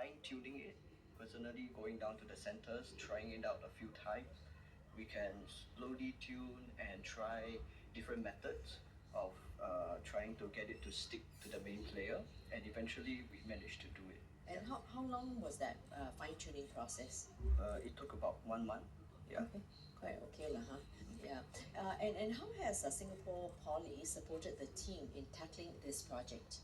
fine-tuning it, personally going down to the centers, trying it out a few times. We can slowly tune and try different methods of trying to get it to stick to the main player, and eventually we managed to do it. And how long was that fine-tuning process? It took about 1 month. Yeah. Okay, quite okay lah, huh? Yeah. And how has Singapore Poly supported the team in tackling this project?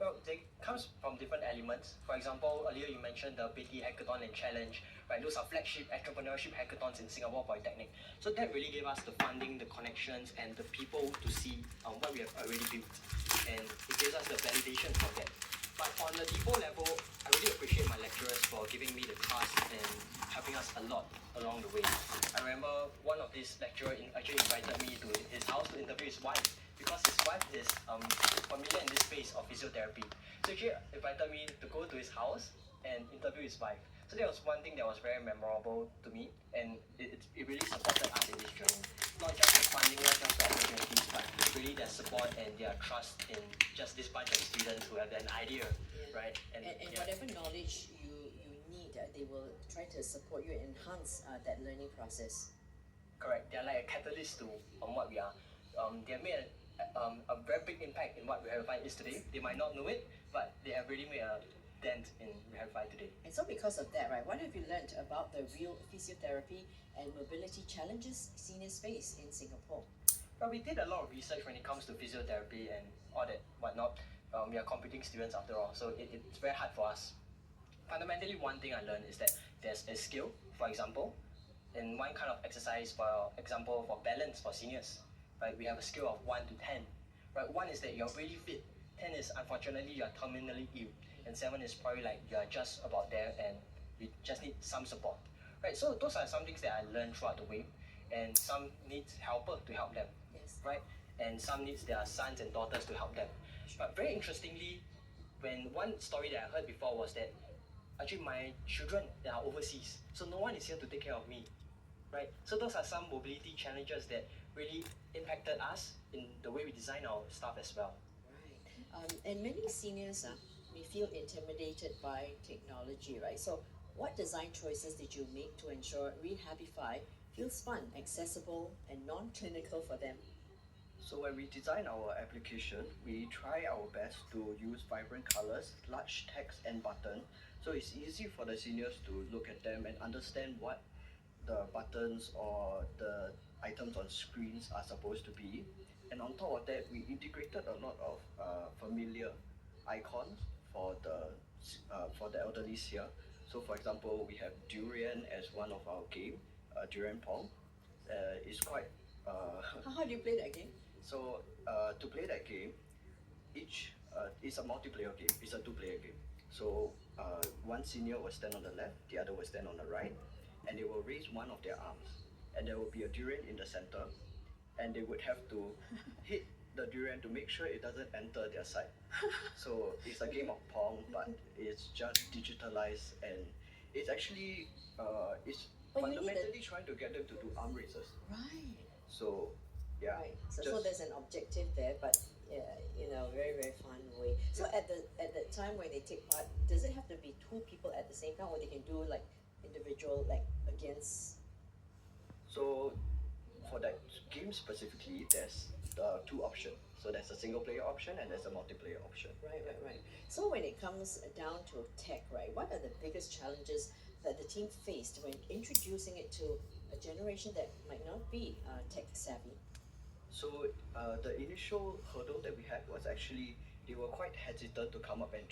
Well, it comes from different elements. For example, earlier you mentioned the BT Hackathon and Challenge, right? Those are flagship entrepreneurship hackathons in Singapore Polytechnic. So that really gave us the funding, the connections, and the people to see what we have already built. And it gives us the validation for that. But on the depot level, I really appreciate my lecturers for giving me the trust and helping us a lot along the way. I remember one of these lecturers actually invited me to his house to interview his wife, because his wife is familiar in this space of physiotherapy. So he invited me to go to his house and interview his wife. So that was one thing that was very memorable to me, and it really supported us in this journey. Not just the funding, not just the opportunities, but really their support and their trust in just this bunch of students who have an idea, right? And whatever knowledge you need, they will try to support you and enhance that learning process. Correct. They're like a catalyst to what we are. They have made a very big impact in what Rehabify is today. They might not know it, but they have really made a dent in Rehabify today. And so because of that, right, what have you learned about the real physiotherapy and mobility challenges seniors face in Singapore? Well, we did a lot of research when it comes to physiotherapy and all that whatnot. We are computing students after all, so it's very hard for us. Fundamentally, one thing I learned is that there's a skill, for example, in one kind of exercise, for example, for balance for seniors. Right, we have a scale of 1 to 10. Right, 1 is that you're really fit. 10 is unfortunately you're terminally ill, and 7 is probably like you're just about there and you just need some support. Right, so those are some things that I learned throughout the way, and some needs helper to help them. Yes. Right, and some needs their sons and daughters to help them. But very interestingly, when one story that I heard before was that actually my children, they are overseas, so no one is here to take care of me. Right, so those are some mobility challenges that really impacted us in the way we design our stuff as well. Right, and many seniors may feel intimidated by technology, right? So what design choices did you make to ensure Rehabify feels fun, accessible, and non-clinical for them? So when we design our application, we try our best to use vibrant colors, large text and buttons, so it's easy for the seniors to look at them and understand what the buttons or the items on screens are supposed to be. And on top of that, we integrated a lot of familiar icons for the elderly here. So for example, we have durian as one of our game, durian pong. It's quite How do you play that game? so to play that game, it's a multiplayer game. It's a two-player game. So one senior will stand on the left, the other will stand on the right, and they will raise one of their arms, and there will be a durian in the center, and they would have to hit the durian to make sure it doesn't enter their side. So it's a game of pong, but it's just digitalized, and it's actually it's But you need fundamentally trying to get them to do arm raises. Right. So yeah, Right. So there's an objective there, but very very fun way. So at the time when they take part, does it have to be two people at the same time, or they can do like individual, like against? So for that game specifically, there's two options. So there's a single player option and there's a multiplayer option. Right. So when it comes down to tech, right, what are the biggest challenges that the team faced when introducing it to a generation that might not be tech savvy? So the initial hurdle that we had was actually they were quite hesitant to come up and